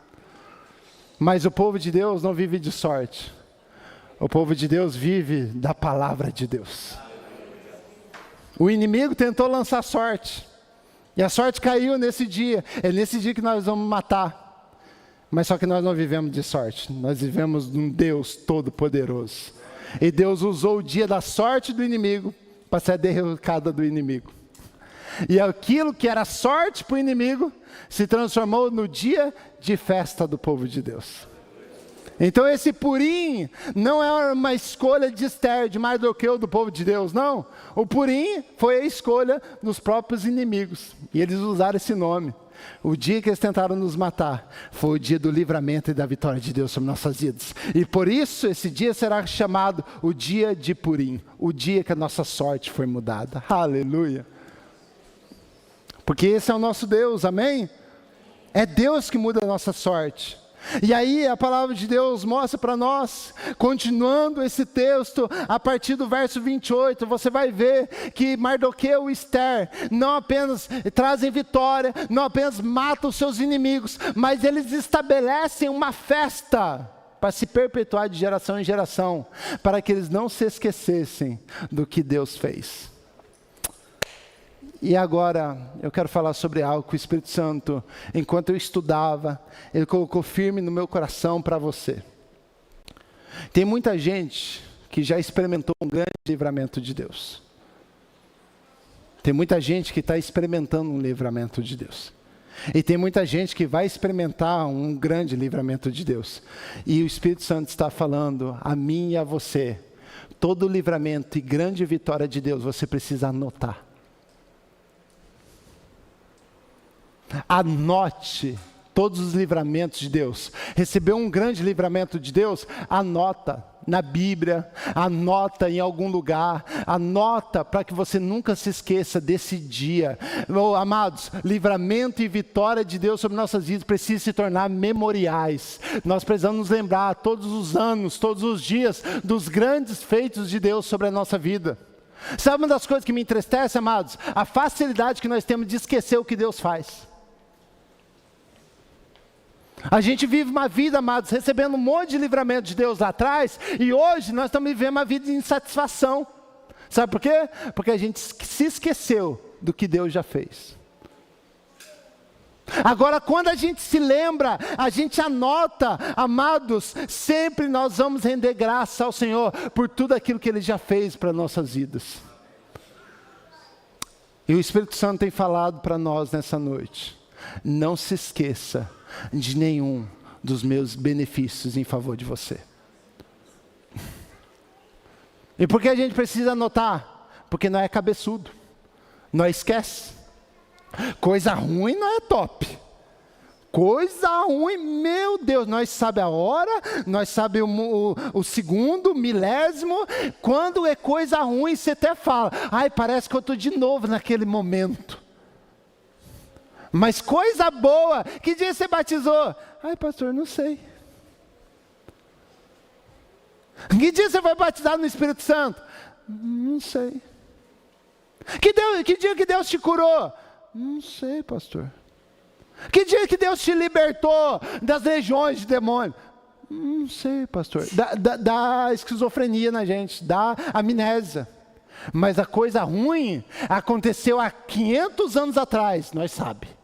Mas o povo de Deus não vive de sorte. O povo de Deus vive da palavra de Deus. O inimigo tentou lançar sorte. E a sorte caiu nesse dia. É nesse dia que nós vamos matar. Mas só que nós não vivemos de sorte. Nós vivemos de um Deus todo-poderoso. E Deus usou o dia da sorte do inimigo para ser a derrocada do inimigo. E aquilo que era sorte para o inimigo se transformou no dia de festa do povo de Deus. Então esse Purim não é uma escolha de Esther, de Mardoqueu, do povo de Deus, não. O Purim foi a escolha dos próprios inimigos. E eles usaram esse nome. O dia que eles tentaram nos matar foi o dia do livramento e da vitória de Deus sobre nossas vidas. E por isso esse dia será chamado o dia de Purim, o dia que a nossa sorte foi mudada. Aleluia! Porque esse é o nosso Deus, amém? É Deus que muda a nossa sorte. E aí a palavra de Deus mostra para nós, continuando esse texto, a partir do verso 28, você vai ver que Mardoqueu e Esther não apenas trazem vitória, não apenas matam os seus inimigos, mas eles estabelecem uma festa para se perpetuar de geração em geração, para que eles não se esquecessem do que Deus fez. E agora, eu quero falar sobre algo que o Espírito Santo, enquanto eu estudava, Ele colocou firme no meu coração para você. Tem muita gente que já experimentou um grande livramento de Deus. Tem muita gente que está experimentando um livramento de Deus. E tem muita gente que vai experimentar um grande livramento de Deus. E o Espírito Santo está falando a mim e a você, todo livramento e grande vitória de Deus, você precisa anotar. Anote todos os livramentos de Deus. Recebeu um grande livramento de Deus? Anota na Bíblia, anota em algum lugar, anota para que você nunca se esqueça desse dia. Amados, livramento e vitória de Deus sobre nossas vidas precisam se tornar memoriais. Nós precisamos nos lembrar todos os anos, todos os dias, dos grandes feitos de Deus sobre a nossa vida. Sabe uma das coisas que me entristece, amados? A facilidade que nós temos de esquecer o que Deus faz. A gente vive uma vida, amados, recebendo um monte de livramento de Deus lá atrás, e hoje nós estamos vivendo uma vida de insatisfação. Sabe por quê? Porque a gente se esqueceu do que Deus já fez. Agora, quando a gente se lembra, a gente anota, amados, sempre nós vamos render graça ao Senhor por tudo aquilo que Ele já fez para nossas vidas. E o Espírito Santo tem falado para nós nessa noite: não se esqueça de nenhum dos meus benefícios em favor de você. E por que a gente precisa anotar? Porque não é cabeçudo, não esquece. Coisa ruim não é top. Coisa ruim, meu Deus, nós sabemos a hora, nós sabemos o segundo, o milésimo. Quando é coisa ruim, você até fala: ai, parece que eu estou de novo naquele momento. Mas coisa boa, que dia você batizou? Ai, pastor, não sei. Que dia você foi batizado no Espírito Santo? Não sei. Que dia que Deus te curou? Não sei, pastor. Que dia que Deus te libertou das legiões de demônio? Não sei, pastor. Dá esquizofrenia na gente, dá amnésia. Mas a coisa ruim aconteceu há 500 anos atrás, nós sabemos.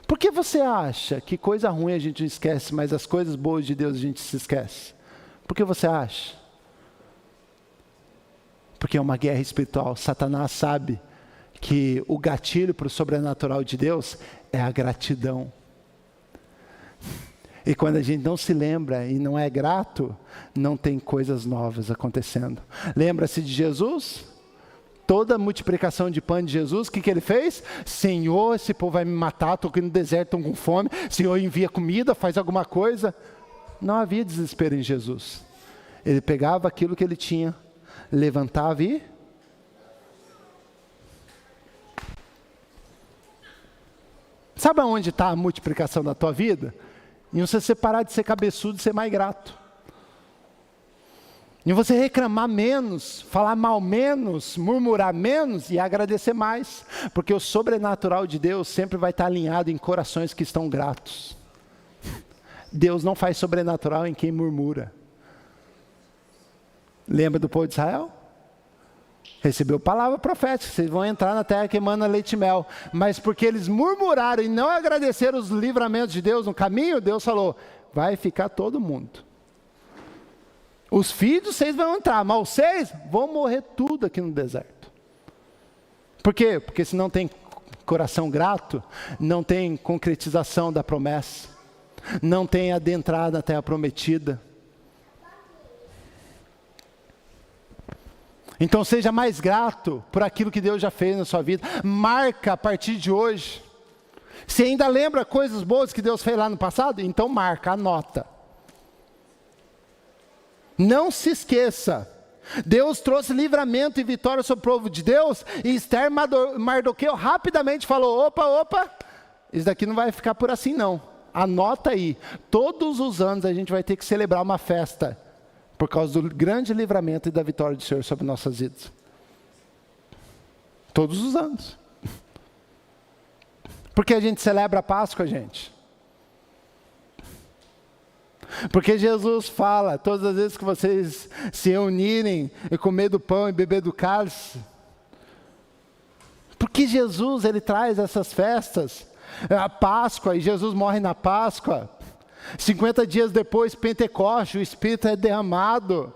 Por que você acha que coisa ruim a gente esquece, mas as coisas boas de Deus a gente se esquece? Por que você acha? Porque é uma guerra espiritual. Satanás sabe que o gatilho para o sobrenatural de Deus é a gratidão. E quando a gente não se lembra e não é grato, não tem coisas novas acontecendo. Lembra-se de Jesus? Toda a multiplicação de pão de Jesus, o que ele fez? Senhor, esse povo vai me matar, estou aqui no deserto, estou com fome. Senhor, envia comida, faz alguma coisa. Não havia desespero em Jesus. Ele pegava aquilo que ele tinha, levantava e... Sabe aonde está a multiplicação da tua vida? Em você parar de ser cabeçudo e ser mais grato. Em você reclamar menos, falar mal menos, murmurar menos e agradecer mais. Porque o sobrenatural de Deus sempre vai estar alinhado em corações que estão gratos. Deus não faz sobrenatural em quem murmura. Lembra do povo de Israel? Recebeu palavra profética: vocês vão entrar na terra que emana leite e mel. Mas porque eles murmuraram e não agradeceram os livramentos de Deus no caminho, Deus falou: vai ficar todo mundo. Os filhos, vocês vão entrar, mas vocês vão morrer tudo aqui no deserto. Por quê? Porque se não tem coração grato, não tem concretização da promessa, não tem adentrada na terra prometida. Então seja mais grato por aquilo que Deus já fez na sua vida. Marca a partir de hoje. Se ainda lembra coisas boas que Deus fez lá no passado, então marca, anota. Não se esqueça. Deus trouxe livramento e vitória sobre o povo de Deus. E Esther e Mardoqueu rapidamente falou: opa, isso daqui não vai ficar por assim não. Anota aí. Todos os anos a gente vai ter que celebrar uma festa por causa do grande livramento e da vitória do Senhor sobre nossas vidas. Todos os anos. Por que a gente celebra a Páscoa, gente? Porque Jesus fala: todas as vezes que vocês se reunirem e comer do pão e beber do cálice. Porque Jesus, ele traz essas festas. A Páscoa, e Jesus morre na Páscoa. 50 dias depois, Pentecoste, o Espírito é derramado.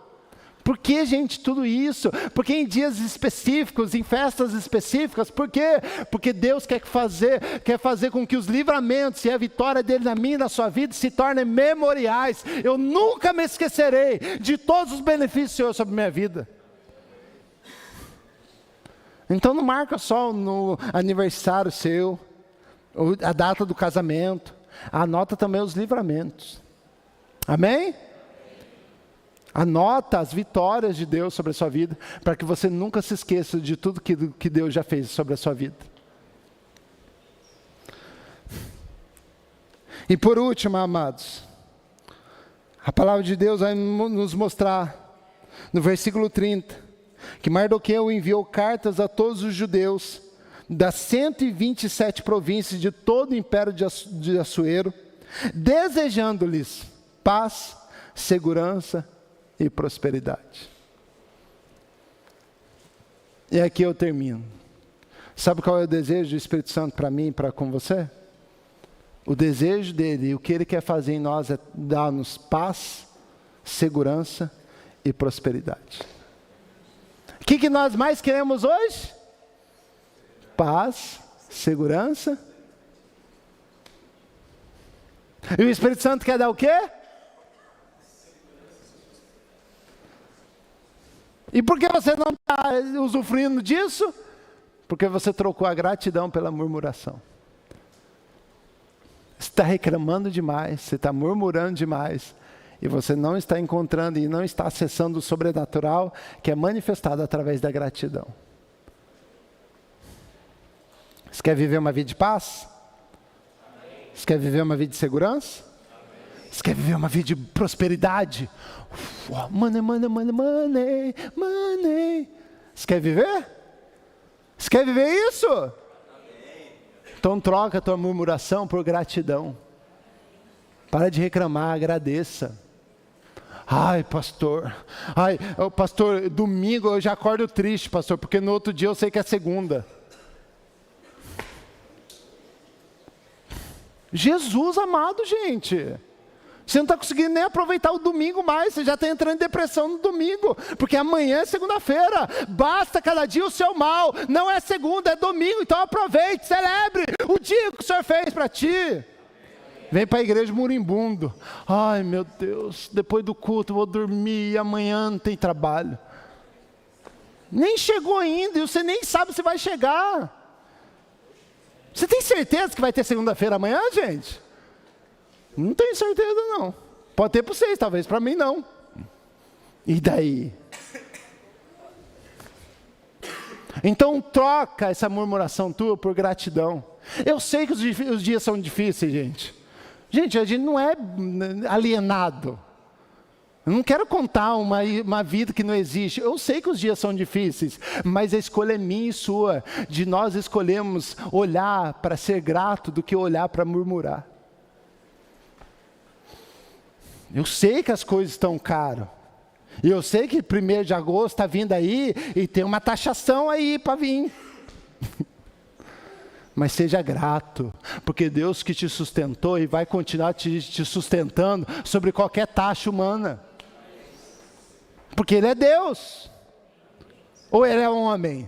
Por que, gente, tudo isso? Porque em dias específicos, em festas específicas. Por quê? Porque Deus quer fazer com que os livramentos e a vitória dele na minha e na sua vida se tornem memoriais. Eu nunca me esquecerei de todos os benefícios do Senhor sobre a minha vida. Então não marca só no aniversário seu, a data do casamento. Anota também os livramentos. Amém? Anota as vitórias de Deus sobre a sua vida, para que você nunca se esqueça de tudo que Deus já fez sobre a sua vida. E por último, amados, a palavra de Deus vai nos mostrar, no versículo 30, que Mardoqueu enviou cartas a todos os judeus das 127 províncias de todo o império de Assuero, desejando-lhes paz, segurança e prosperidade. E aqui eu termino. Sabe qual é o desejo do Espírito Santo para mim e para com você? O desejo dele, o que ele quer fazer em nós é dar-nos paz, segurança e prosperidade. O que nós mais queremos hoje? Paz, segurança. E o Espírito Santo quer dar o quê? E por que você não está usufruindo disso? Porque você trocou a gratidão pela murmuração. Você está reclamando demais, você está murmurando demais, e você não está encontrando e não está acessando o sobrenatural que é manifestado através da gratidão. Você quer viver uma vida de paz? Você quer viver uma vida de segurança? Você quer viver uma vida de prosperidade? Money, money, money, money, money. Você quer viver? Você quer viver isso? Então troca a tua murmuração por gratidão. Para de reclamar, agradeça. Ai, pastor, domingo eu já acordo triste, pastor, porque no outro dia eu sei que é segunda. Jesus amado, gente. Você não está conseguindo nem aproveitar o domingo mais, você já está entrando em depressão no domingo, porque amanhã é segunda-feira, basta cada dia o seu mal, não é segunda, é domingo, então aproveite, celebre o dia que o Senhor fez para ti. Vem para a igreja moribundo, ai meu Deus, depois do culto eu vou dormir e amanhã não tem trabalho. Nem chegou ainda e você nem sabe se vai chegar. Você tem certeza que vai ter segunda-feira amanhã, gente? Não tenho certeza não. Pode ter para vocês, talvez para mim não. E daí? Então troca essa murmuração tua por gratidão. Eu sei que os dias são difíceis, gente. Gente, a gente não é alienado. Eu não quero contar uma vida que não existe. Eu sei que os dias são difíceis, mas a escolha é minha e sua, de nós escolhermos olhar para ser grato do que olhar para murmurar. Eu sei que as coisas estão caras. E eu sei que 1º de agosto está vindo aí e tem uma taxação aí para vir. Mas seja grato, porque Deus que te sustentou e vai continuar te sustentando sobre qualquer taxa humana. Porque Ele é Deus. Ou Ele é um homem?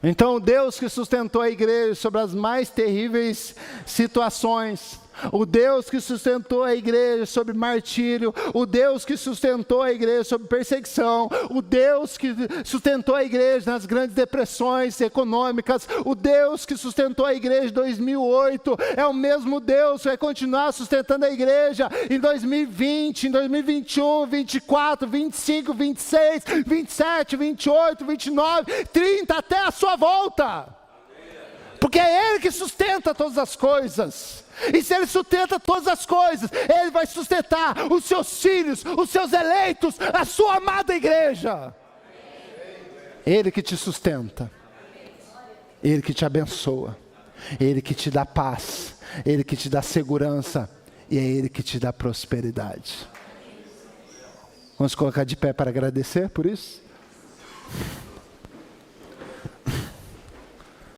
Então, Deus que sustentou a igreja sobre as mais terríveis situações, o Deus que sustentou a igreja sobre martírio, o Deus que sustentou a igreja sobre perseguição, o Deus que sustentou a igreja nas grandes depressões econômicas, o Deus que sustentou a igreja em 2008, é o mesmo Deus que vai continuar sustentando a igreja em 2020, em 2021, 24, 25, 26, 27, 28, 29, 30, até a sua volta. Porque é Ele que sustenta todas as coisas. E se Ele sustenta todas as coisas, Ele vai sustentar os seus filhos, os seus eleitos, a sua amada igreja. Ele que te sustenta. Ele que te abençoa. Ele que te dá paz. Ele que te dá segurança. E é Ele que te dá prosperidade. Vamos colocar de pé para agradecer por isso?